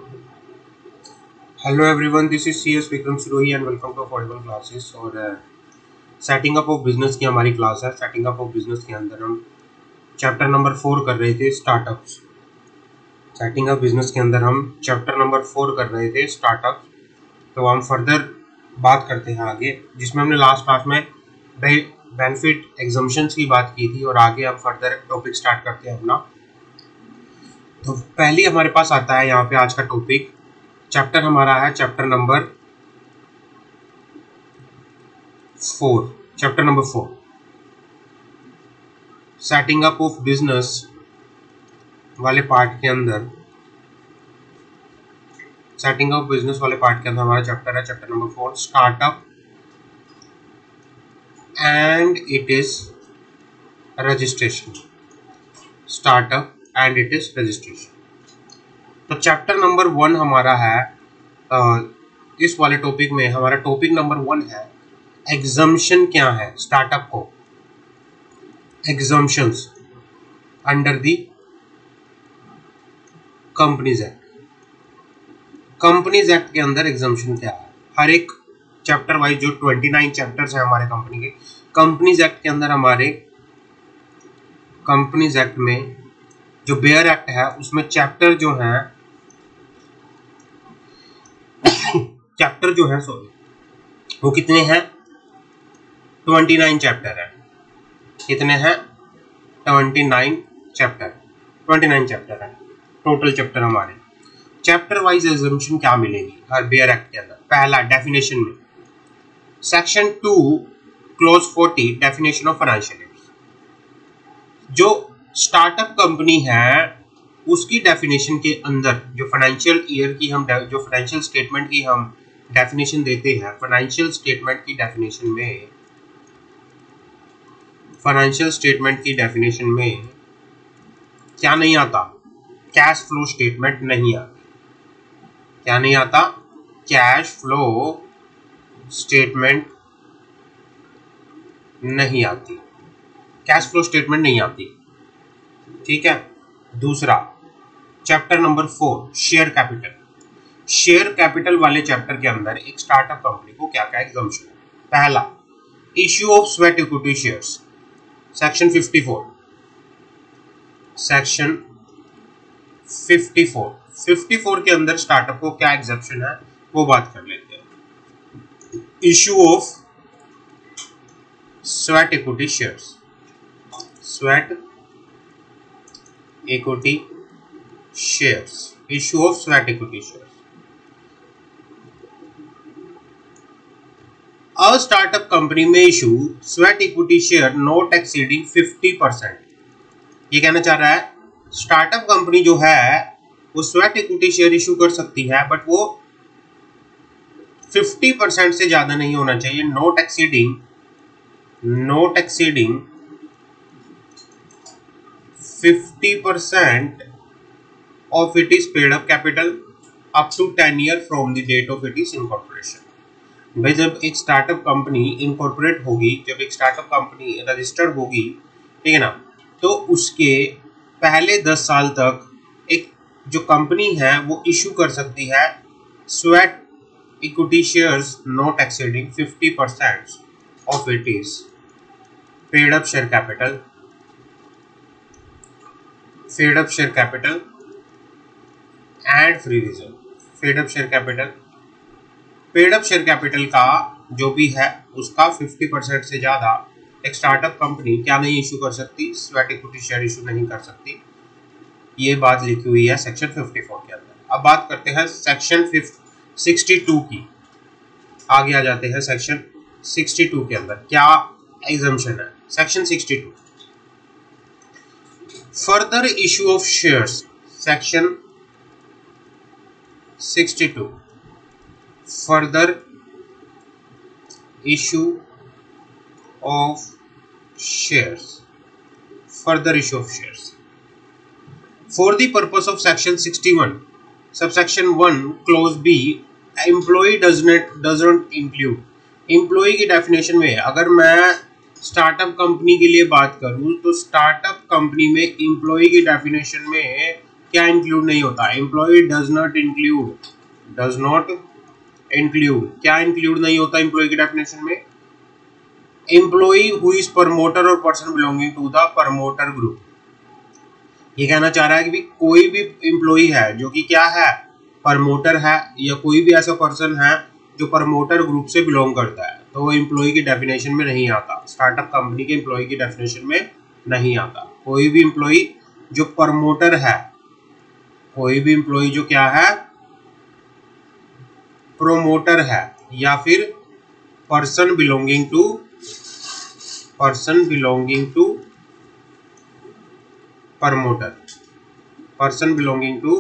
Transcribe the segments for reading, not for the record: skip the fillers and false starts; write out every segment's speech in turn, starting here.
Hello everyone, this is C S Vikram Sirohi and welcome to affordable classes. और setting up of business की हमारी class है। Setting up of business के अंदर हम चैप्टर नंबर 4 कर रहे थे, स्टार्टअप्स। सेटिंग अप बिजनेस के अंदर हम चैप्टर नंबर 4 कर रहे थे, स्टार्टअप्स। तो हम फर्दर बात करते हैं आगे, जिसमें हमने लास्ट क्लास में बेनिफिट एग्जम्पशंस की बात की थी और आगे हम फर्दर टॉपिक स्टार्ट करते हैं अपना। तो पहले हमारे पास आता है यहाँ पे आज का टॉपिक। चैप्टर हमारा है chapter number 4 setting up of business वाले पार्ट के अंदर हमारा चैप्टर है chapter number 4, startup and it is registration. तो चैप्टर नंबर 1 हमारा है, इस वाले टॉपिक में हमारा टॉपिक नंबर 1 है एग्जम्पशन। क्या है स्टार्टअप को? Exemptions under the companies act. Companies act के अंदर एग्जम्पशन क्या है? हर एक चैप्टर वाइज जो 29 चैप्टर्स हैं हमारे कंपनी के, कंपनीज एक्ट के अंदर हमारे कंपनीज एक्ट में जो बेयर एक्ट है उसमें चैप्टर जो है वो कितने हैं? 29 चैप्टर है। कितने हैं? 29 चैप्टर है टोटल चैप्टर हमारे। चैप्टर वाइज एग्जम्पशन क्या मिलेगी हर बेयर एक्ट के अंदर? पहला, डेफिनेशन में section 2 close 40 definition of financial year. जो स्टार्टअप कंपनी है उसकी डेफिनेशन के अंदर जो फाइनेंशियल ईयर की हम जो फाइनेंशियल स्टेटमेंट की हम डेफिनेशन देते हैं, फाइनेंशियल स्टेटमेंट की डेफिनेशन में क्या नहीं आता? कैश फ्लो स्टेटमेंट नहीं आती। क्या नहीं आता? कैश फ्लो स्टेटमेंट नहीं आती। ठीक है। दूसरा, चैप्टर नंबर 4 शेयर कैपिटल वाले चैप्टर के अंदर एक स्टार्टअप कंपनी को क्या क्या एग्जम्पशन है? पहला, issue of sweat equity shares, section 54 के अंदर स्टार्टअप को क्या एग्जम्पशन है वो बात कर लेते हैं। Issue of sweat equity shares, issue of sweat equity shares. A startup company may issue sweat equity share not exceeding 50%। ये कहना चाह रहा है स्टार्टअप कंपनी जो है वो स्वेट इक्विटी शेयर इशू कर सकती है, बट वो 50% से ज्यादा नहीं होना चाहिए। Not exceeding 50% of it is paid up capital up to 10 years from the date of its incorporation। भाई जब एक स्टार्टअप कंपनी इनकॉर्पोरेट होगी, जब एक स्टार्टअप कंपनी रजिस्टर्ड होगी, ठीक है ना, तो उसके पहले 10 साल तक एक जो कंपनी है वो इशू कर सकती है sweat equity shares not exceeding 50% of it is paid up share capital and free reserve. Paid up share capital का जो भी है उसका 50% से ज्यादा एक स्टार्टअप कंपनी क्या नहीं इशू कर सकती? स्वेट इक्विटी शेयर इशू नहीं कर सकती। ये बात लिखी हुई है सेक्शन 54 के अंदर। अब बात करते हैं सेक्शन 62 की। आगे आ जाते हैं सेक्शन 62 के अंदर क्या एग्जम्पशन है। Section 62, further issue of shares. Section 62, further issue of shares। For the purpose of section 61 subsection 1 clause B, employee doesn't include। Employee की डेफिनेशन में अगर मैं स्टार्टअप कंपनी के लिए बात करूं तो स्टार्टअप कंपनी में एम्प्लॉई की डेफिनेशन में क्या इंक्लूड नहीं होता? एम्प्लॉय डज नॉट इंक्लूड, क्या इंक्लूड नहीं होता एम्प्लॉय की डेफिनेशन में? एम्प्लॉय हु इज प्रमोटर और person belonging to the promoter group. ये कहना चाह रहा है कि भी कोई भी एम्प्लॉय है जो कि क्या है, प्रमोटर है, या कोई भी ऐसा पर्सन है जो प्रमोटर ग्रुप से बिलोंग करता है, तो वो एम्प्लॉय की डेफिनेशन में नहीं आता, स्टार्टअप कंपनी के एम्प्लॉय की डेफिनेशन में नहीं आता। कोई भी एम्प्लॉय जो प्रमोटर है, कोई भी एम्प्लॉय जो क्या है, प्रोमोटर है, या फिर person belonging to promoter, person belonging to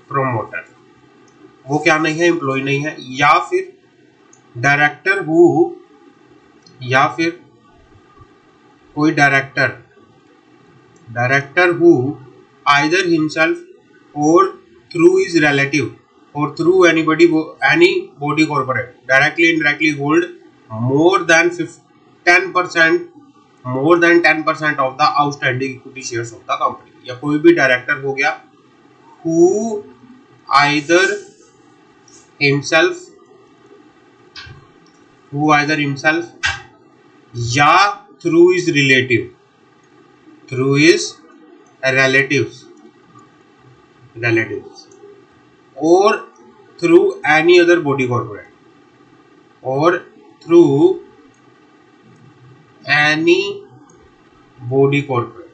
promoter, वो क्या नहीं है, एम्प्लॉय नहीं है। या फिर डायरेक्टर हु, या फिर कोई डायरेक्टर हु आइदर हिमसेल्फ और थ्रू हिज रिलेटिव और through any body corporate directly indirectly hold more than 10% of the outstanding equity shares of the company. या कोई भी डायरेक्टर हो गया who either himself या through his relatives or through any other body corporate or through any body corporate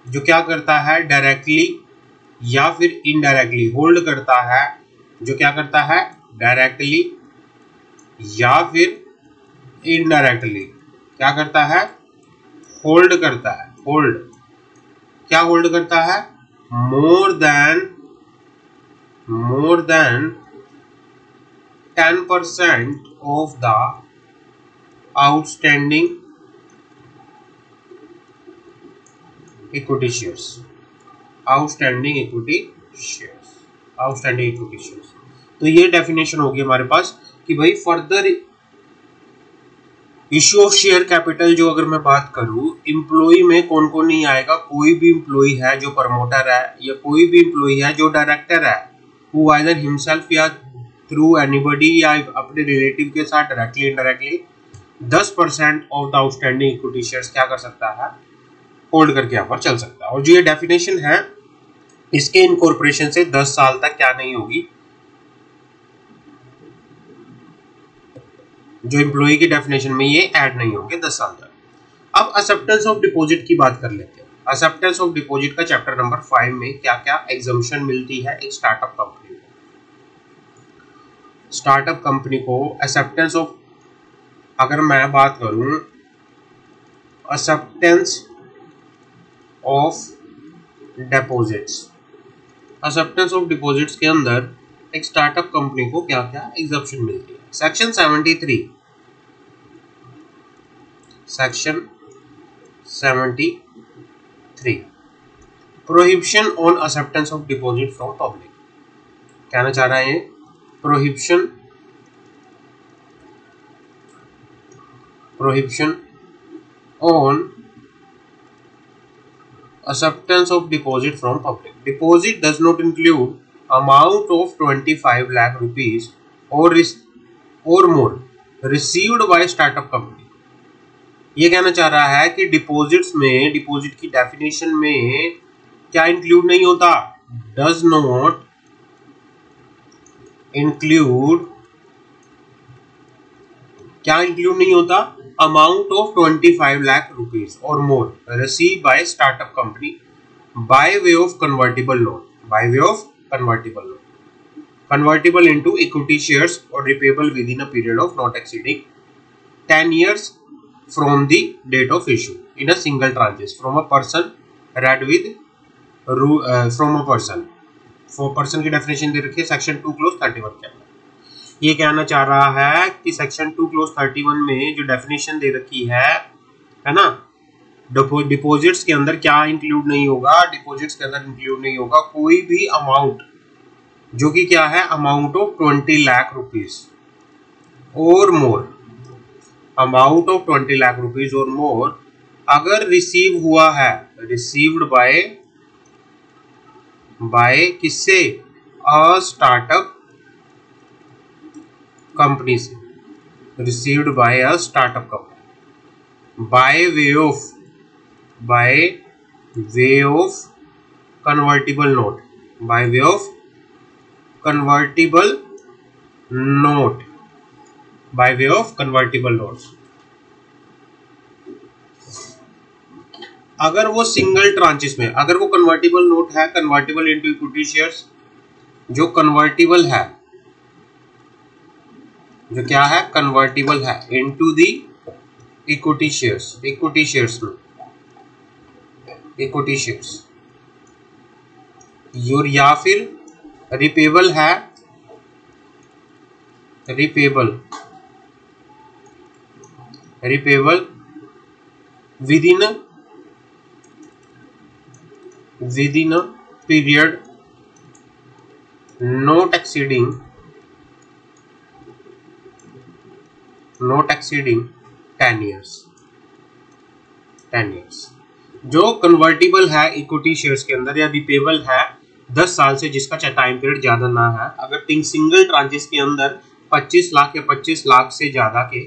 जो क्या करता है, डायरेक्टली या फिर इनडायरेक्टली होल्ड करता है, जो क्या करता है, डायरेक्टली या फिर इनडायरेक्टली क्या करता है, होल्ड करता है। क्या होल्ड करता है? More than 10% of the outstanding equity shares. तो ये डेफिनेशन होगी हमारे पास कि भाई further issue of share capital जो अगर मैं बात करूं, एम्प्लॉय में कौन कौन नहीं आएगा? कोई भी एम्प्लॉय है जो प्रमोटर है, या कोई भी एम्प्लॉय है जो डायरेक्टर है, हु आइदर हिमसेल्फ या थ्रू एनीबॉडी या अपने रिलेटिव के साथ directly indirectly 10% of the outstanding equity shares क्या कर सकता है, होल्ड करके यहाँ पर चल सकता है। और जो ये डेफिनेशन है, इसके इनकॉर्पोरेशन से 10 साल तक क्या नहीं होगी, जो एम्प्लॉय की डेफिनेशन में ये ऐड नहीं होंगे 10 साल तक। अब एक्सेप्टेंस ऑफ डिपॉजिट की बात कर लेते हैं। एक्सेप्टेंस ऑफ डिपॉजिट का चैप्टर नंबर 5 में क्या क्या एग्जम्पशन मिलती है एक स्टार्टअप कंपनी को। एक्सेप्टेंस ऑफ, अगर मैं बात करूं एक्सेप्टेंस ऑफ डिपॉजिट्स के अंदर एक स्टार्टअप कंपनी को क्या क्या एग्जम्पशन मिलती है। Section 73 prohibition on acceptance of deposit from public. कहना चाह रहा है ये prohibition on acceptance of deposit from public. Deposit does not include amount of 25 lakh rupees or more received by startup company. ये कहना चाह रहा है कि डिपॉजिट्स में, डिपॉजिट की डेफिनेशन में क्या इंक्लूड नहीं होता? does not include, क्या इंक्लूड नहीं होता? amount of 25 lakh rupees or more received by startup company by way of convertible loan, convertible into equity shares or repayable within a period of not exceeding 10 years from the date of issue in a single tranches from a person read with from a person. for person की definition दे रखी है section 2 close 31 के अंदर। ये कहना चाह रहा है कि सेक्शन 2 क्लोज 31 में जो डेफिनेशन दे रखी है ना, डिपॉजिट्स के अंदर क्या इंक्लूड नहीं होगा? डिपॉजिट्स के अंदर इंक्लूड नहीं होगा कोई भी अमाउंट जो कि क्या है, अमाउंट ऑफ 20 लाख रुपीज और मोर, अमाउंट ऑफ 20 लाख रुपीज और मोर अगर रिसीव हुआ है, रिसीव्ड बाय किससे, अ स्टार्टअप कंपनी से, received by a startup company, by way of convertible note, by way of convertible note, by way of convertible note. अगर वो single tranches में, अगर वो कन्वर्टिबल नोट है, कन्वर्टिबल इनटू इक्विटी शेयर्स, जो convertible है, जो क्या है, कन्वर्टिबल है into the equity shares, equity shares में, इक्विटी शेयर्स, या फिर रिपेबल है, repayable within a period not exceeding 10 years, 10 years। जो कन्वर्टिबल है इक्विटी शेयर्स के अंदर, या रिपेबल है 10 साल से, जिसका टाइम पीरियड ज्यादा ना है। अगर सिंगल ट्रांचेस के अंदर 25 लाख या 25 लाख से ज्यादा के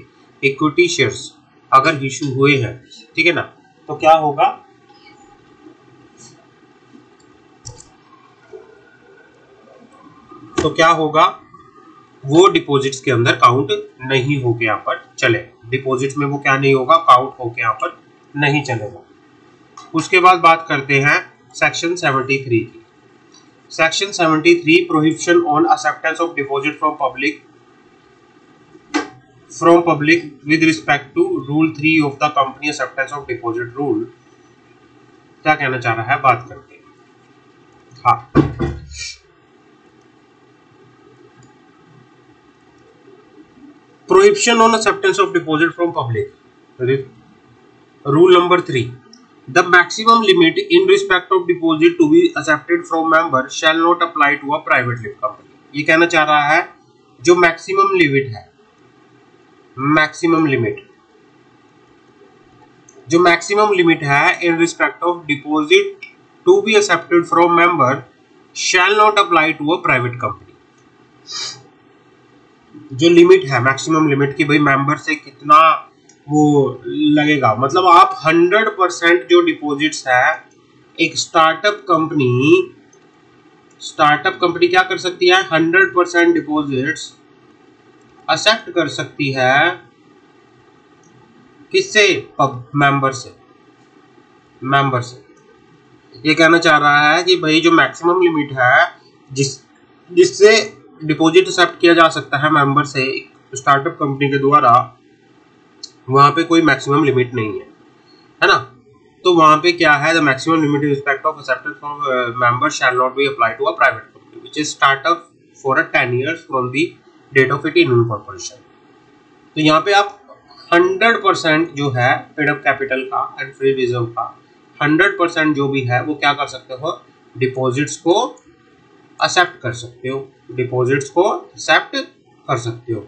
इक्विटी शेयर्स अगर इशू हुए हैं, ठीक है ना, तो क्या होगा, तो क्या होगा, वो डिपॉजिट्स के अंदर काउंट नहीं होके यहाँ पर चले, डिपॉजिट्स में वो क्या नहीं होगा, काउंट होके यहाँ पर नहीं चलेगा। उसके बाद बात करते हैं सेक्शन 73 की। Section 73 prohibition on acceptance of deposit from public with respect to rule 3 of the company acceptance of deposit rule. क्या कहना चाह रहा है, बात करते हैं। हाँ, prohibition on acceptance of deposit from public, rule number 3, the maximum limit in respect of deposit to be accepted from member shall not apply to a private limited company। ये कहना चाह रहा है जो मैक्सिमम लिमिट है, maximum limit, जो maximum limit है in respect of deposit to be accepted from member shall not apply to a private company. जो लिमिट है, मैक्सिमम लिमिट की, भाई मेंबर से कितना वो लगेगा, मतलब आप 100% जो डिपॉजिट्स है एक स्टार्टअप कंपनी क्या कर सकती है, 100% डिपॉजिट्स एक्सेप्ट कर सकती है, किससे, मेंबर से, मेंबर से। ये कहना चाह रहा है कि भाई जो मैक्सिमम लिमिट है जिससे डिपॉजिट एक्सेप्ट किया जा सकता है मेंबर से स्टार्टअप कंपनी के द्वारा, वहां पे कोई मैक्सिमम लिमिट नहीं है ना। तो वहां पे क्या है, the maximum limit in respect of acceptance from member shall not be apply to a private company which is startup for a 10 years from the date of it in incorporation. तो यहाँ पे आप 100% जो है पेड अप कैपिटल का and free reserve का 100% जो भी है वो क्या कर सकते हो, डिपॉजिट्स को एक्सेप्ट कर सकते हो, डिपॉजिट्स को एक्सेप्ट कर सकते हो।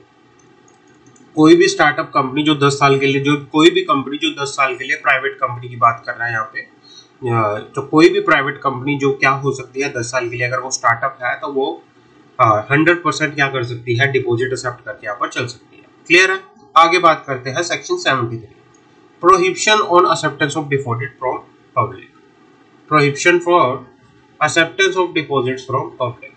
कोई भी स्टार्टअप कंपनी जो 10 साल के लिए, जो कोई भी कंपनी जो 10 साल के लिए, प्राइवेट कंपनी की बात कर रहे हैं यहाँ पे, तो कोई भी प्राइवेट कंपनी जो क्या हो सकती है 10 साल के लिए, अगर वो स्टार्टअप है तो वो 100% क्या कर सकती है, डिपॉजिट एक्सेप्ट करके यहाँ पर चल सकती है। क्लियर है। आगे बात करते हैं section 73, prohibition on acceptance of deposit from public. Prohibition for acceptance of deposits from public.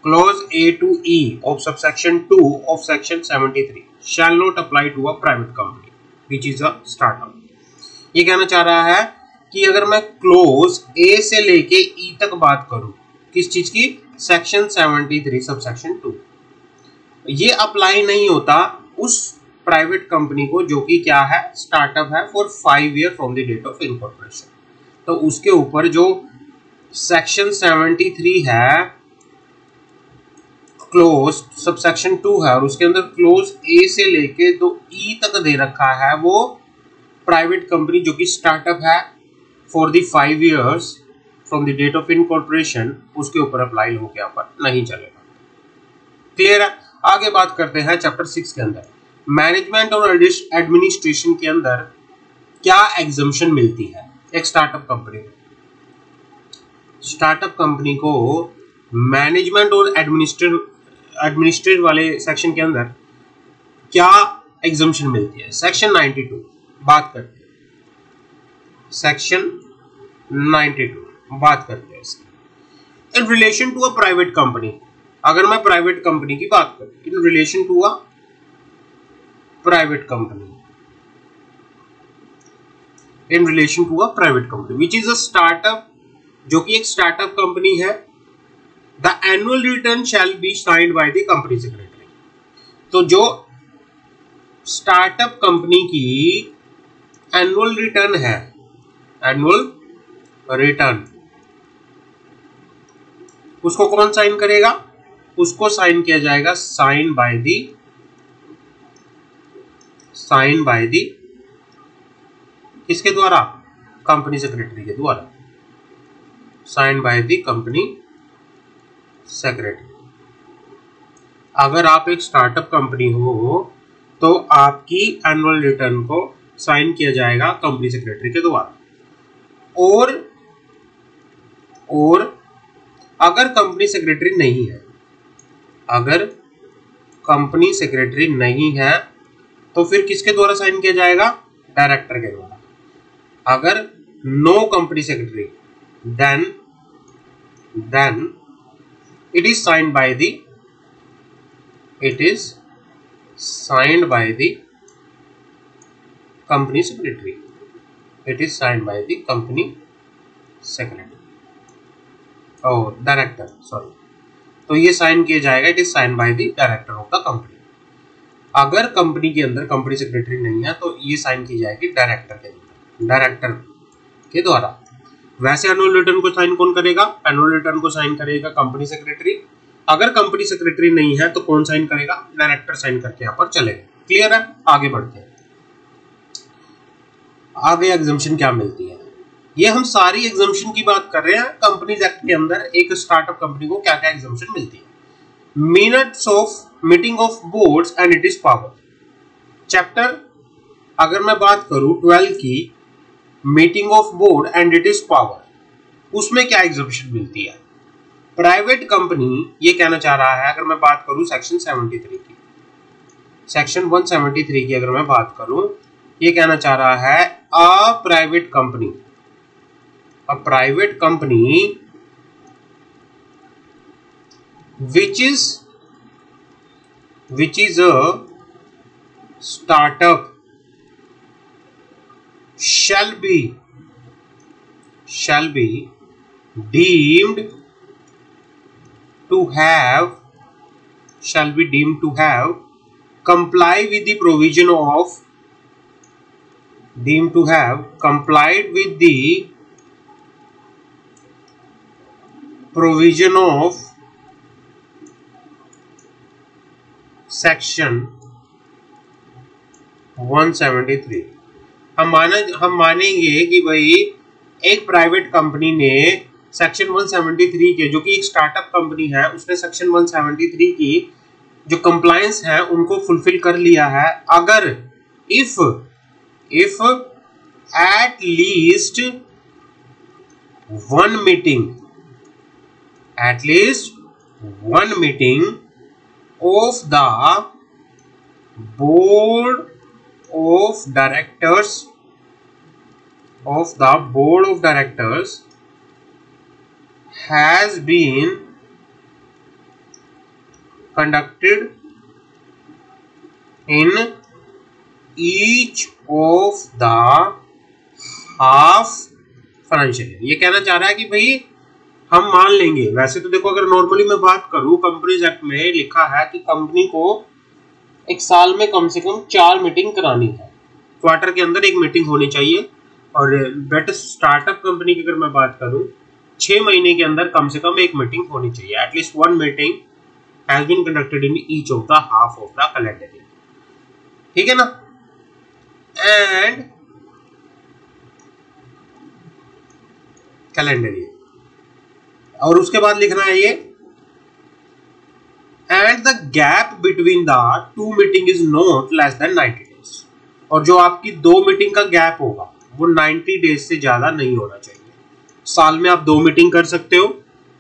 Clause A to E of subsection 2 of section 73 shall not apply to a private company which is a startup। ये कहना चाह रहा है कि अगर मैं close A से लेके E तक बात करूं, किस चीज की, सेक्शन 73 सबसेक्शन 2, ये अप्लाई नहीं होता उस प्राइवेट कंपनी को जो कि क्या है, स्टार्टअप है for 5 years from the date of incorporation. तो उसके ऊपर जो सेक्शन 73 है, क्लोज सबसेक्शन 2 है और उसके अंदर क्लोज ए से लेके तो ई तक दे रखा है, वो प्राइवेट कंपनी जो कि स्टार्टअप है for the 5 years from the date of incorporation, उसके ऊपर अप्लाई होकर यहाँ पर नहीं चलेगा। क्लियर है। आगे बात करते हैं चैप्टर 6 के अंदर, मैनेजमेंट और एडमिनिस्ट्रेशन के अंदर क्या एग्जम्पशन मिलती है एक स्टार्टअप कंपनी को? स्टार्टअप कंपनी को मैनेजमेंट और एडमिनिस्ट्रेटिव वाले सेक्शन के अंदर क्या एग्जम्पशन मिलती है? सेक्शन 92 बात करते हैं, सेक्शन 92 बात करते हैं इसकी। In relation to a private company, अगर मैं प्राइवेट कंपनी की बात करूं, in relation to a private company, in relation to a private company which is a startup, जो कि एक स्टार्टअप कंपनी है, the annual return shall be signed by the company secretary. तो जो स्टार्टअप कंपनी की एनुअल रिटर्न है, annual return, उसको कौन साइन करेगा? उसको साइन किया जाएगा साइन बाय दी किसके द्वारा? कंपनी सेक्रेटरी के द्वारा, sign by the company secretary. अगर आप एक स्टार्टअप कंपनी हो तो आपकी एनुअल रिटर्न को साइन किया जाएगा कंपनी सेक्रेटरी के द्वारा। और अगर कंपनी सेक्रेटरी नहीं है, अगर कंपनी सेक्रेटरी नहीं है तो फिर किसके द्वारा साइन किया जाएगा? डायरेक्टर के द्वारा। अगर no company secretary, then it is signed by the company secretary, it is signed by the company secretary और डायरेक्टर, सॉरी, तो ये साइन किया जाएगा, it is sine by the director of the company. अगर company के अंदर company secretary नहीं है तो ये साइन की जाएगी डायरेक्टर के द्वारा। वैसे एनुअल रिटर्न को साइन कौन करेगा? एनुअल रिटर्न को साइन करेगा कंपनी सेक्रेटरी। अगर कंपनी सेक्रेटरी नहीं है तो कौन साइन करेगा? डायरेक्टर साइन करके यहाँ पर चलेगा। क्लियर है? आगे बढ़ते हैं। आगे एग्जम्पशन क्या मिलती है? ये हम सारी एग्जम्पशन की बात कर रहे हैं। कंपनीज एक्ट के अंदर एक स्टार्टअप कंपनी को क्या क्या एग्जम्पशन मिलती है? Minutes of meeting of boards and it is power. Chapter अगर मैं बात करूं 12 की, meeting of board and it is power, उसमें क्या एग्जम्पशन मिलती है? प्राइवेट कंपनी ये कहना चाह रहा है, अगर मैं बात करूं सेक्शन 73 की, सेक्शन 173 की अगर मैं बात करूं, ये कहना चाह रहा है अ private company which is a startup shall be deemed to have comply with the provision of complied with the provision of section 173। हम मानेंगे कि भाई एक प्राइवेट कंपनी ने सेक्शन 173 के, जो कि एक स्टार्टअप कंपनी है, उसने सेक्शन 173 की जो कंप्लायंस है उनको फुलफिल कर लिया है, अगर if at least one meeting of the board of directors has been conducted in each of the half financial year। ये कहना चाह रहा है कि भाई हम मान लेंगे, वैसे तो देखो अगर नॉर्मली मैं बात करूं, कंपनीज एक्ट में लिखा है कि कंपनी को एक साल में कम से कम 4 मीटिंग करानी है, क्वार्टर के अंदर एक मीटिंग होनी चाहिए। और बेट स्टार्टअप कंपनी की अगर मैं बात करूं, 6 महीने के अंदर कम से कम एक मीटिंग होनी चाहिए। At least one meeting has been conducted in each of the half of the calendar year. ठीक है ना? एंड कैलेंडर ईयर, और उसके बाद लिखना है ये, and the gap between the two meeting is not less than 90 days. और जो आपकी 2 मीटिंग का गैप होगा वो 90 डेज से ज्यादा नहीं होना चाहिए। साल में आप 2 मीटिंग कर सकते हो,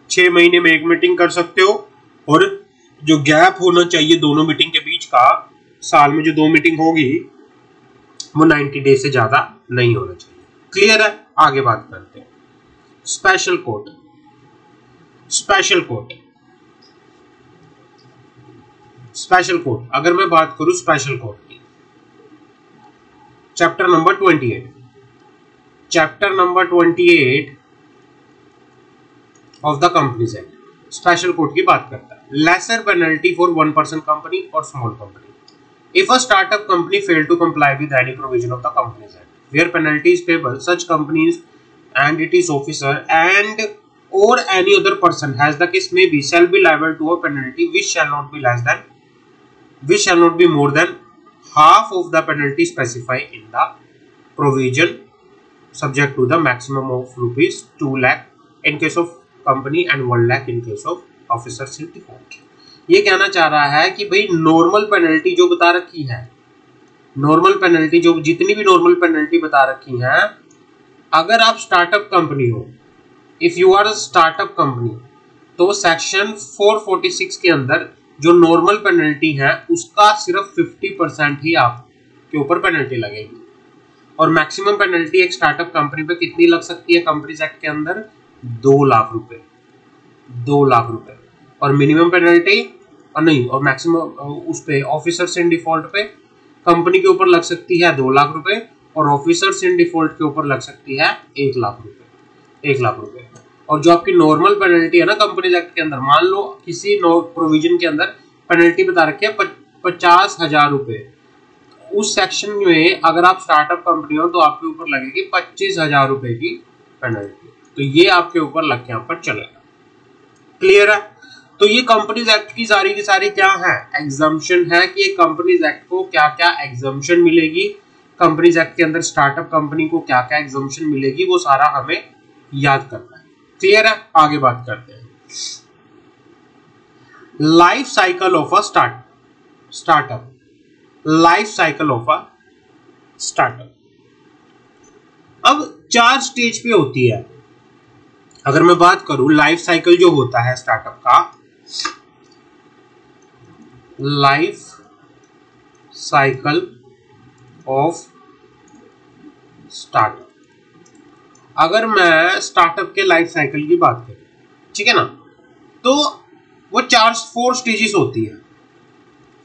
6 महीने में 1 मीटिंग कर सकते हो, और जो गैप होना चाहिए दोनों मीटिंग के बीच का, साल में जो 2 मीटिंग होगी वो 90 डेज से ज्यादा नहीं होना चाहिए। क्लियर है? आगे बात करते हैं। Special court. Special court, special court अगर मैं बात करूं स्पेशल कोर्ट की, chapter number 28, chapter number 28 of the companies act special court की बात करता है। Lesser penalty for 1 person company और small company if a startup company fail to comply with any provision of the companies act where penalty is payable such companies and its officer and or any other person has the case may be shall be liable to a penalty which shall not be more than half of the penalty specified in the provision subject to the maximum of rupees 2 lakh in case of company and 1 lakh in case of officers in default। ये कहना चाह रहा है कि भाई normal penalty जो बता रखी है, नॉर्मल पेनल्टी जो जितनी भी नॉर्मल पेनल्टी बता रखी है, अगर आप स्टार्टअप कंपनी हो, if you are a startup company, तो सेक्शन 446 के अंदर जो नॉर्मल पेनल्टी है उसका सिर्फ 50% ही आपके ऊपर पेनल्टी लगेगी। और मैक्सिमम पेनल्टी एक स्टार्टअप कंपनी पे कितनी लग सकती है कंपनीज एक्ट के अंदर? 2 लाख रुपए, 2 लाख रुपए। और मिनिमम पेनल्टी और नहीं, और मैक्सिमम उस पे ऑफिसर्स इन डिफॉल्ट पे कंपनी के ऊपर लग सकती है 2 लाख रुपए, और ऑफिसर्स इन डिफॉल्ट के ऊपर लग सकती है 1 लाख रुपए, 1 लाख रुपए। और जो आपकी नॉर्मल पेनल्टी है ना कंपनीज एक्ट के अंदर, मान लो किसी प्रोविजन के अंदर पेनल्टी बता रखी है 50,000 रुपए, उस सेक्शन में अगर आप स्टार्टअप कंपनी हो तो आपके ऊपर लगेगी 25,000 रुपए की पेनल्टी। तो ये आपके ऊपर लग के यहाँ पर चलेगा। क्लियर है? तो ये कंपनीज एक्ट की सारी क्या है? एग्जम्पशन है कि कंपनीज एक्ट को क्या क्या एग्जम्पशन मिलेगी, कंपनीज एक्ट के अंदर स्टार्टअप कंपनी को क्या क्या एग्जम्पशन मिलेगी, वो सारा हमें याद करना है। क्लियर है? आगे बात करते हैं। Life cycle of a startup, life cycle of a startup अब 4 स्टेज पे होती है। अगर मैं बात करूं लाइफ साइकिल जो होता है स्टार्टअप का, लाइफ साइकिल ऑफ स्टार्टअप, अगर मैं स्टार्टअप के लाइफ साइकिल की बात करूं, ठीक है ना, तो वो 4 स्टेजेस होती है,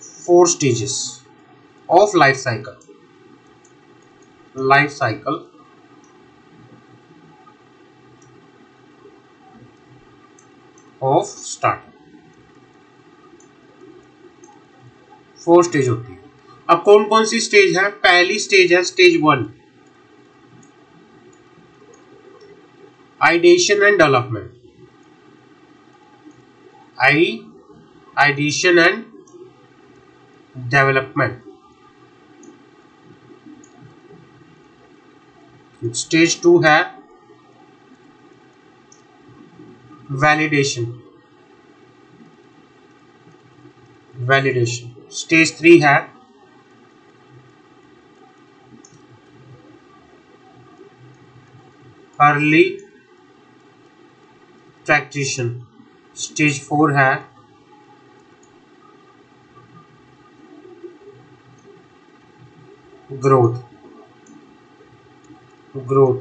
4 stages of life cycle, life cycle of startup, 4 stage होती है। अब कौन कौन सी स्टेज है? पहली स्टेज है stage 1, ideation and development, ideation and development. Stage 2 है वैलिडेशन, वैलिडेशन। स्टेज 3 है अर्ली ट्रैक्शन। स्टेज 4 है ग्रोथ, ग्रोथ।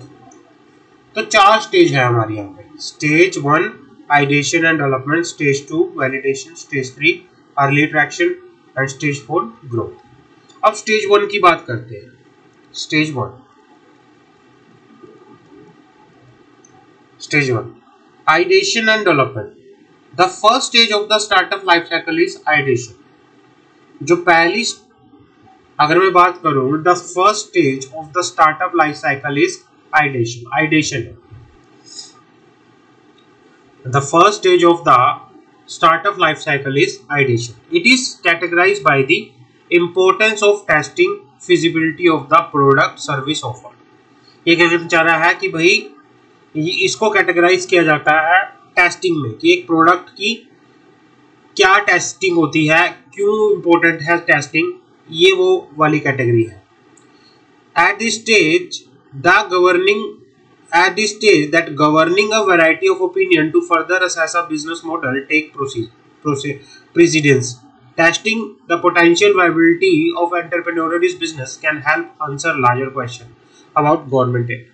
तो 4 स्टेज है हमारी यहाँ पे। Stage 1 ideation and development, stage 2 validation, stage 3 early traction and stage 4 growth. अब स्टेज 1 की बात करते हैं। Stage 1, stage 1 ideation and development. The first stage of the startup life cycle is ideation. जो पहली, अगर मैं बात करूं, the first stage of the startup life cycle is ideation. Ideation है the first stage of the startup life cycle is ideation. It is categorized by the importance of testing feasibility of the product service offered. ये कहना चाह रहा है कि भाई इसको categorise किया जाता है टेस्टिंग में कि एक प्रोडक्ट की क्या टेस्टिंग होती है, क्यों इंपॉर्टेंट है टेस्टिंग, ये वो वाली कैटेगरी है। At this stage, that governing a variety of opinion to further assess a business model take precedence. Testing the potential viability of entrepreneurial business can help answer larger questions about government aid,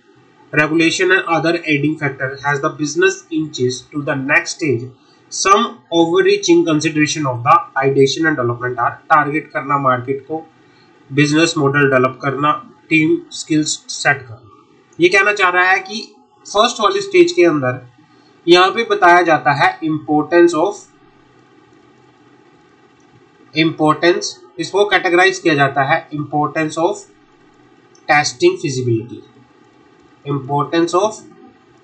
regulation and other aiding factors as the business inches to the next stage. Some overreaching consideration of the ideation and development are target करना market को, business model develop करना, team skills set करना। ये कहना चाह रहा है कि फर्स्ट वाली स्टेज के अंदर यहाँ पे बताया जाता है इम्पोर्टेंस, इसको कैटेगराइज किया जाता है importance of testing feasibility, importance of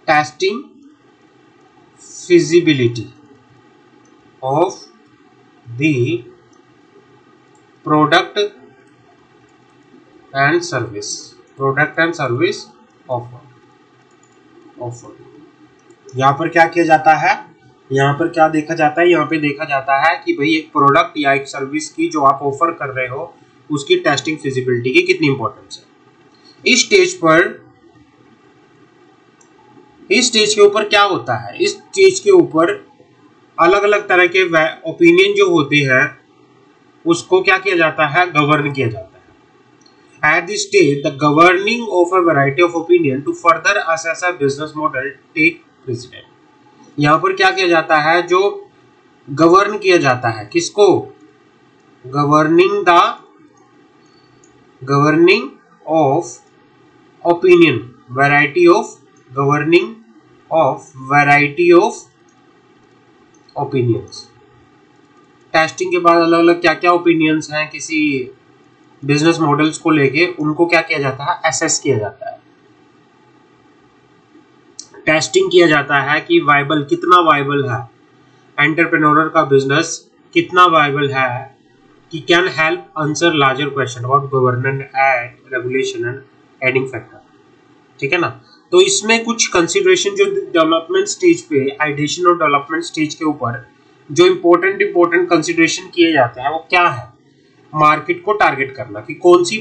testing feasibility of the product and service offer। यहाँ पर क्या किया जाता है, यहाँ पर क्या देखा जाता है, यहाँ पे देखा जाता है कि भाई एक प्रोडक्ट या एक सर्विस की जो आप ऑफर कर रहे हो उसकी टेस्टिंग फिजिबिलिटी की कितनी इंपॉर्टेंस है। इस स्टेज के ऊपर क्या होता है, इस स्टेज के ऊपर अलग अलग तरह के ओपिनियन जो होते हैं उसको क्या किया जाता है, गवर्न किया जाता है। At this stage the governing of a variety of opinion to further assess a business model take president. यहाँ पर क्या किया जाता है, जो गवर्न किया जाता है, किसको, governing of opinion, variety of opinions. Testing के बाद अलग अलग क्या क्या ओपिनियंस हैं किसी बिजनेस मॉडल्स को लेके, उनको क्या किया जाता है, असेस किया जाता है, टेस्टिंग किया जाता है कि कितना वाइबल है एंटरप्रेन्योर का बिजनेस, कितना वाइबल है, कि can help answer larger question about governance and regulation and adding factor. ठीक है ना। तो इसमें कुछ कंसिडरेशन जो डेवलपमेंट स्टेज पे, आइडिएशन और डेवलपमेंट स्टेज के ऊपर जो इम्पोर्टेंट कंसिडरेशन किए जाते हैं वो क्या है, मार्केट को टारगेट करना, कि कौन सी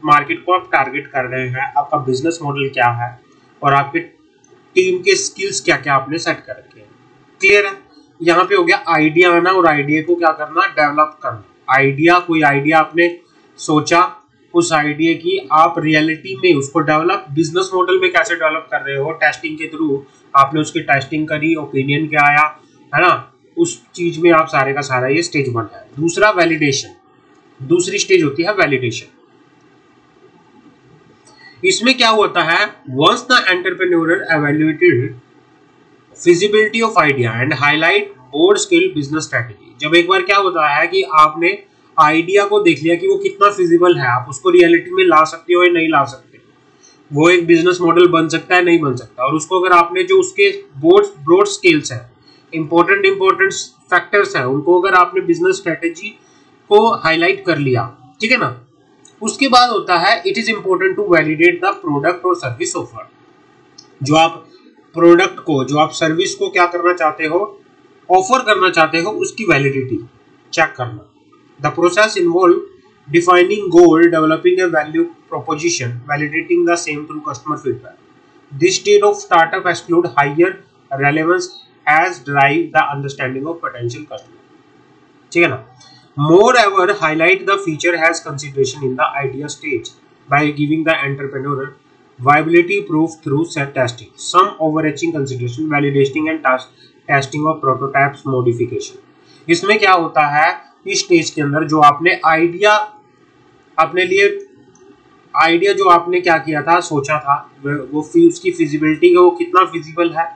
मार्केट को आप टारगेट कर रहे हैं, आपका बिजनेस मॉडल क्या है और आपके टीम के स्किल्स क्या क्या आपने सेट कर रखे हैं। क्लियर है। यहाँ पे हो गया आइडिया आना और आइडिया को क्या करना, डेवलप करना। कोई आइडिया आपने सोचा, उस आइडिया की आप रियलिटी में उसको डेवलप बिजनेस मॉडल में कैसे डेवलप कर रहे हो, टेस्टिंग के थ्रू आपने उसकी टेस्टिंग करी, ओपिनियन क्या आया, है ना, उस चीज में आप सारे का सारा ये स्टेज वन है। दूसरा वैलिडेशन, दूसरी स्टेज होती है वैलिडेशन। इसमें क्या होता है, once the entrepreneur evaluated feasibility of idea and highlight board skill business strategy. जब एक बार क्या होता है कि आपने आइडिया को देख लिया कि वो कितना फिजिबल है, आप उसको रियलिटी में ला सकते हो या नहीं ला सकते, वो एक बिजनेस मॉडल बन सकता है नहीं बन सकता, और उसको अगर आपने जो उसके ब्रॉड स्केल्स है, इंपॉर्टेंट फैक्टर्स है, उनको अगर आपने बिजनेस स्ट्रेटेजी को हाईलाइट कर लिया, ठीक है ना, उसके बाद होता है it is important to validate the product और सर्विस ऑफर। जो आप प्रोडक्ट को, जो आप सर्विस को क्या करना चाहते हो, ऑफर करना चाहते हो, उसकी वैलिडिटी चेक करना। The process involve defining goal, developing a value proposition, validating the same through customer feedback. This state of startup exclude higher relevance as drive the understanding of potential customer. ठीक है ना। Moreover, highlight the feature has consideration in the idea stage by giving the entrepreneur viability proof through set testing. Some overarching consideration, validating and testing of prototypes modification. इसमें क्या होता है, इस stage के अंदर जो आपने आइडिया अपने लिए, आइडिया जो आपने क्या किया था, सोचा था, वो उसकी फिजिबिलिटी का वो कितना फिजिबल है,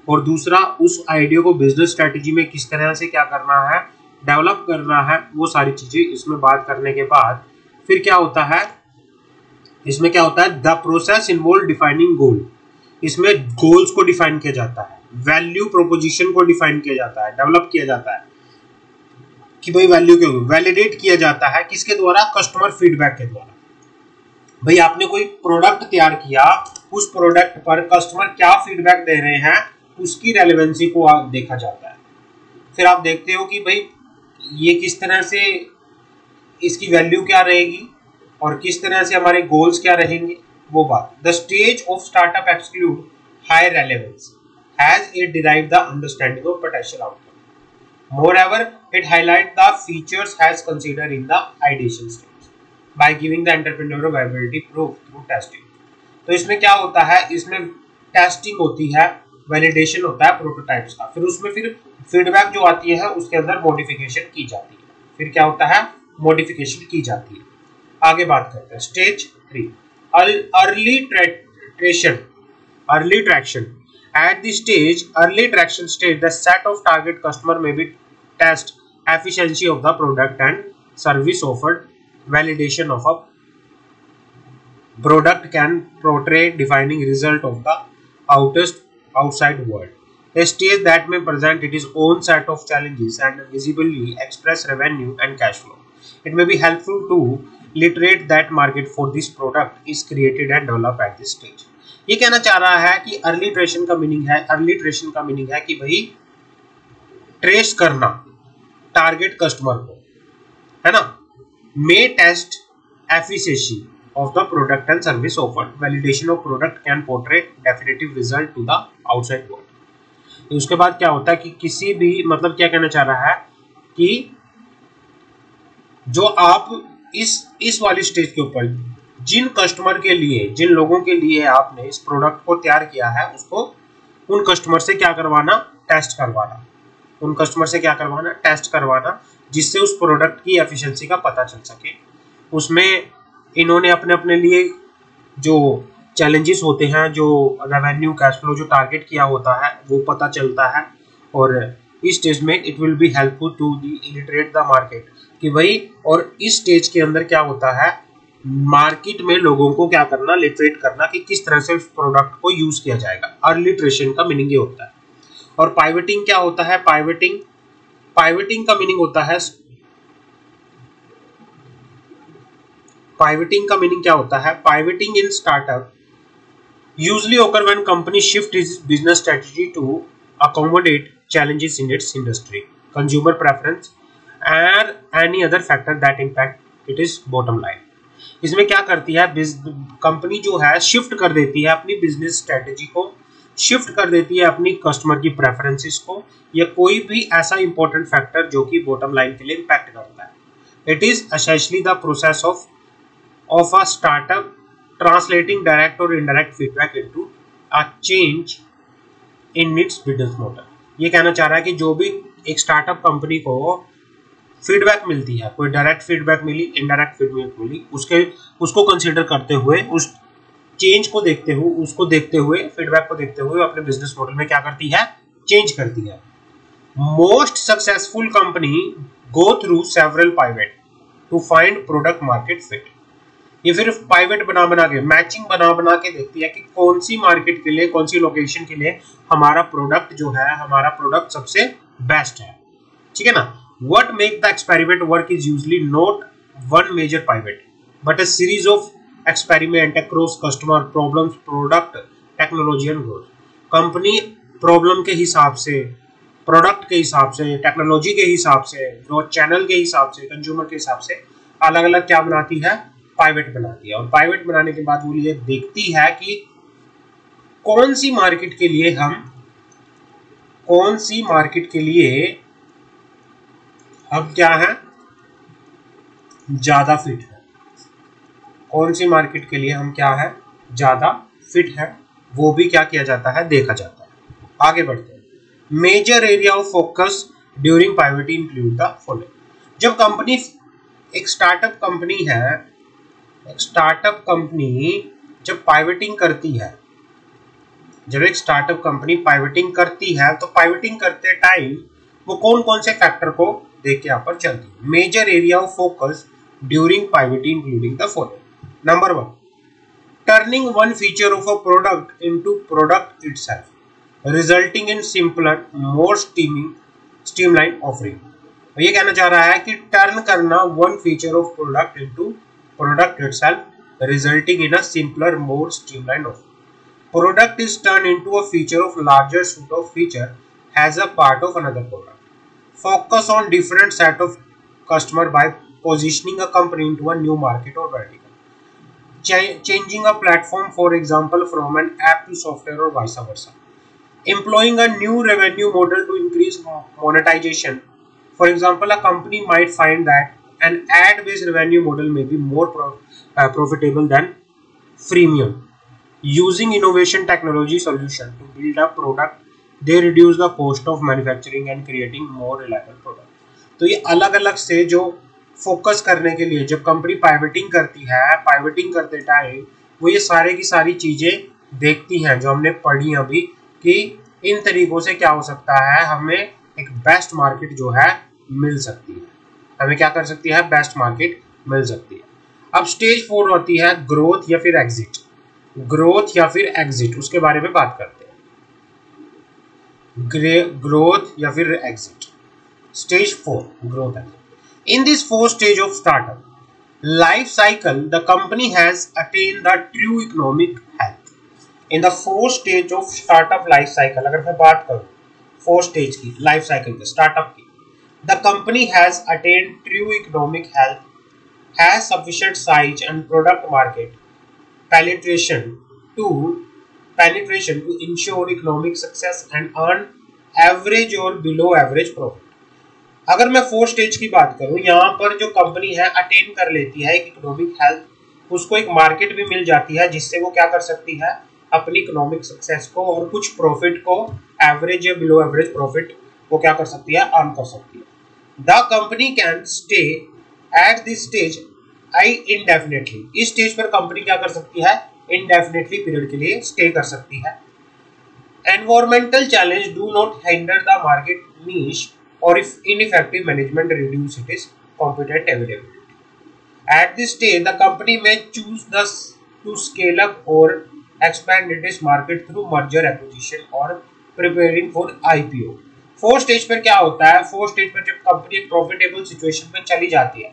और दूसरा उस आइडिया को बिजनेस स्ट्रेटेजी में किस तरह से क्या करना है, डेवलप करना है, वो सारी चीजें इसमें बात करने के बाद फिर क्या होता है, इसमें क्या होता है, द प्रोसेस इन्वॉल्व डिफाइनिंग गोल। इसमें गोल्स को डिफाइन किया जाता है, वैल्यू प्रोपोजिशन को डिफाइन किया जाता है, डेवलप किया जाता है कि भाई वैल्यू क्या होगी, वैलिडेट किया जाता है किसके द्वारा, कस्टमर फीडबैक के द्वारा। भाई आपने कोई प्रोडक्ट तैयार किया, उस प्रोडक्ट पर कस्टमर क्या फीडबैक दे रहे हैं, उसकी रेलेवेंसी को देखा जाता है। फिर आप देखते हो कि भाई ये किस तरह से, इसकी वैल्यू क्या रहेगी, और किस तरह से हमारे गोल्स क्या रहेंगे वो बात। The stage of startup exclude high relevance has it derive the understanding of potential outcome. मोreover it highlight the features has considered in the ideation stage by giving the entrepreneur a viability proof through testing। तो इसमें क्या होता है, इसमें testing होती है, validation होता है प्रोटोटाइप्स का, फिर उसमें फिर फीडबैक जो आती है उसके अंदर मॉडिफिकेशन की जाती है, फिर क्या होता है मॉडिफिकेशन की जाती है। आगे बात करते हैं stage 3 early traction. At the stage, early traction stage, the set of target customer may be test efficiency of the product and service offered. Validation of a product can portray defining result of the outside world. A stage that may present its own set of challenges and visibly express revenue and cash flow. It may be helpful to literate that market for this product is created and developed at this stage. ये कहना चाह रहा है कि early ट्रेशन का meaning है कि भाई ट्रेस करना टारगेट कस्टमर को, है ना, may test efficiency of the product and service offered. Validation of product can portray definitive result to the outside world. उसके बाद क्या होता है कि किसी भी मतलब क्या कहना चाह रहा है कि जो आप इस वाली स्टेज के ऊपर जिन कस्टमर के लिए, जिन लोगों के लिए आपने इस प्रोडक्ट को तैयार किया है, उसको उन कस्टमर से क्या करवाना, टेस्ट करवाना, उन कस्टमर से क्या करवाना, टेस्ट करवाना, जिससे उस प्रोडक्ट की एफिशिएंसी का पता चल सके। उसमें इन्होंने अपने अपने लिए जो चैलेंजेस होते हैं, जो रेवेन्यू कैश फ्लो जो टारगेट किया होता है वो पता चलता है, और इस स्टेज में it will be helpful to illiterate the market कि भाई, और इस स्टेज के अंदर क्या होता है, मार्केट में लोगों को क्या करना, लिटरेट करना कि किस तरह से उस प्रोडक्ट को यूज किया जाएगा। अर्ली ट्रेशन का मीनिंग ये होता है। और पाइवटिंग क्या होता है, पाइवटिंग का मीनिंग होता है, पाइवटिंग का मीनिंग क्या होता है, pivoting in startup usually occur when company shift its business strategy to accommodate challenges in its industry, consumer preference and any other factor that impact it is bottom line। इसमें क्या करती है कंपनी, जो है shift कर देती है अपनी बिजनेस स्ट्रेटेजी को, शिफ्ट कर देती है अपनी कस्टमर की प्रेफरेंसेस को, या कोई भी ऐसा इंपॉर्टेंट फैक्टर जो कि बॉटम लाइन के लिए इम्पैक्ट करता है। It is essentially the process of a startup translating direct और indirect feedback into a change in its business model. ये कहना चाह रहा है कि जो भी एक स्टार्टअप कंपनी को फीडबैक मिलती है, कोई डायरेक्ट फीडबैक मिली, इनडायरेक्ट फीडबैक मिली, उसको कंसीडर करते हुए, उस चेंज को देखते हुए, उसको देखते हुए, फीडबैक को देखते हुए अपने बिजनेस मॉडल में क्या करती है, चेंज करती है। Most successful company go through several pivot to find product market fit. ये फिर पाइवेट बना के, मैचिंग बना के देखती है कि कौन सी मार्केट के लिए, कौन सी लोकेशन के लिए हमारा प्रोडक्ट जो है, हमारा प्रोडक्ट सबसे बेस्ट है, ठीक है ना। What make the experiment work is usually not one major pivot, but a series of experiment across customer problems, product, technology and growth। Company problem के हिसाब से, प्रोडक्ट के हिसाब से, टेक्नोलॉजी के हिसाब से, ग्रोथ चैनल के हिसाब से, कंज्यूमर के हिसाब से अलग अलग क्या बनाती है, पाइवेट बनाती है। और पाइवेट बनाने के बाद वो ये देखती है कि कौन सी मार्केट के लिए हम क्या है, ज्यादा फिट है, कौन सी मार्केट के लिए हम क्या है, ज्यादा फिट है, वो भी क्या किया जाता है, देखा जाता है। आगे बढ़ते हैं। Major area of focus during pivoting include the following. जब कंपनी, एक स्टार्टअप कंपनी है, एक स्टार्टअप कंपनी जब पाइवटिंग करती है, जब एक स्टार्टअप कंपनी पाइवटिंग करती है, तो पाइवटिंग करते टाइम वो कौन कौन से फैक्टर को देख के यहाँ पर चलती है। Major area of focus during pivoting including the following. Number 1, turning one feature of a product into product itself, resulting in simpler more streamline offering. ये कहना चाह रहा है कि टर्न करना one feature of product into product itself, resulting in a simpler more streamline offering. Product is turn into a feature of larger suite of feature as a part of another product. Focus on different set of customer by positioning a company into a new market or vertical. changing a platform, for example, from an app to software or vice versa. Employing a new revenue model to increase monetization. For example, a company might find that an ad-based revenue model may be more profitable than freemium. Using innovation technology solution to build a product, they reduce the cost of manufacturing and creating more reliable product. तो ये अलग अलग से जो focus करने के लिए जब कंपनी पाइवटिंग करती है, पाइवटिंग करते टाइम वो ये सारे की सारी चीजें देखती हैं जो हमने पढ़ी अभी कि इन तरीकों से क्या हो सकता है, हमें एक बेस्ट मार्केट जो है मिल सकती है, हमें क्या कर सकती है, बेस्ट मार्केट मिल सकती है। अब स्टेज 4 होती है ग्रोथ या फिर एग्जिट। ग्रोथ या फिर एग्जिट, उसके बारे में बात करते हैं। ग्रोथ या फिर exit. Stage 4 growth exit. In this 4th stage of startup life cycle, the company has attained the true economic health. In the 4th stage of startup life cycle, अगर मैं बात करूँ 4th stage की life cycle के startup की, the company has attained true economic health, has sufficient size and product market penetration to ensure economic success and earn average or below average profit. अगर मैं 4th stage की बात करूं, यहाँ पर जो कंपनी है अटेन कर लेती है एक इकोनॉमिक हेल्थ, उसको एक मार्केट भी मिल जाती है जिससे वो क्या कर सकती है, अपनी इकोनॉमिक सक्सेस को और कुछ प्रॉफिट को, एवरेज या बिलो एवरेज प्रॉफिट वो क्या कर सकती है, अर्न कर सकती है। The company can stay at this stage indefinitely. इस स्टेज पर कंपनी क्या कर सकती है, इंडेफिनेटली पीरियड के लिए स्टे कर सकती है। Environmental challenge do not hinder the market niche or if ineffective management reduce its competent availability. At this stage, the company may choose to scale up or expand its market through merger acquisition or preparing for IPO. 4th stage पर क्या होता है, 4th stage पर जब company एक profitable situation में चली जाती है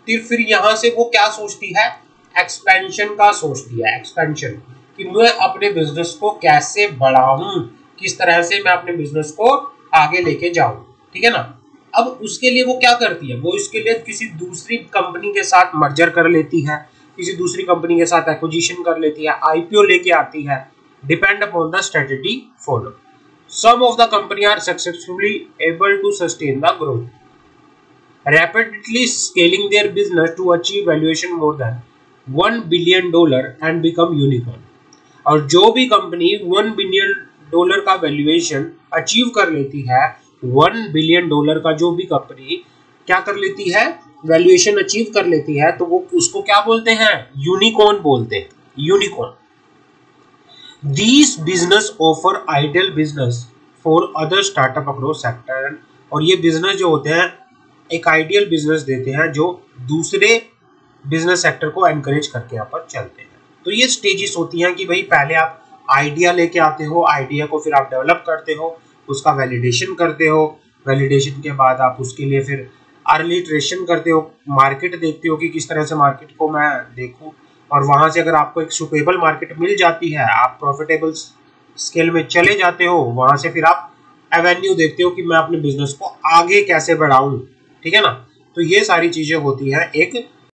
तो फिर यहाँ से वो क्या सोचती है, एक्सपेंशन का सोचती है। एक्सपेंशन कि मैं अपने बिजनेस को कैसे बढ़ाऊं, किस तरह से मैं अपने बिजनेस को आगे लेके जाऊं, ठीक है ना। अब उसके लिए वो क्या करती है, वो इसके लिए किसी दूसरी कंपनी के साथ मर्जर कर लेती है, किसी दूसरी कंपनी के साथ एक्विजिशन कर लेती है, आईपीओ लेके आती है, depend upon the strategy follow. Some of the company are successfully able to sustain the growth, rapidly scaling their business to achieve valuation more than $1 billion and become unicorn. और जो भी company $1 billion का valuation achieve कर लेती है, $1 billion का जो भी कंपनी क्या कर लेती है, वैल्यूएशन अचीव कर लेती है, तो वो उसको क्या बोलते हैं, यूनिकॉर्न बोलते हैं, unicorn. These business offer ideal business for other startup across sector, और ये बिजनेस जो होते हैं एक आइडियल बिजनेस देते हैं जो दूसरे बिजनेस सेक्टर को एनकरेज करके यहाँ पर चलते हैं। तो ये स्टेजेस होती हैं कि भाई पहले आप आइडिया लेके आते हो, आइडिया को फिर आप डेवलप करते हो, उसका वैलिडेशन करते हो, वैलिडेशन के बाद आप उसके लिए फिर अर्ली इटरेशन करते हो, मार्केट देखते हो कि किस तरह से मार्केट को मैं देखूं, और वहां से अगर आपको एक सुटेबल मार्केट मिल जाती है, आप प्रॉफिटेबल स्केल में चले जाते हो, वहां से फिर आप एवेन्यू देखते हो कि मैं अपने बिजनेस को आगे कैसे बढ़ाऊं, ठीक है ना। तो ये सारी चीजें होती हैं एक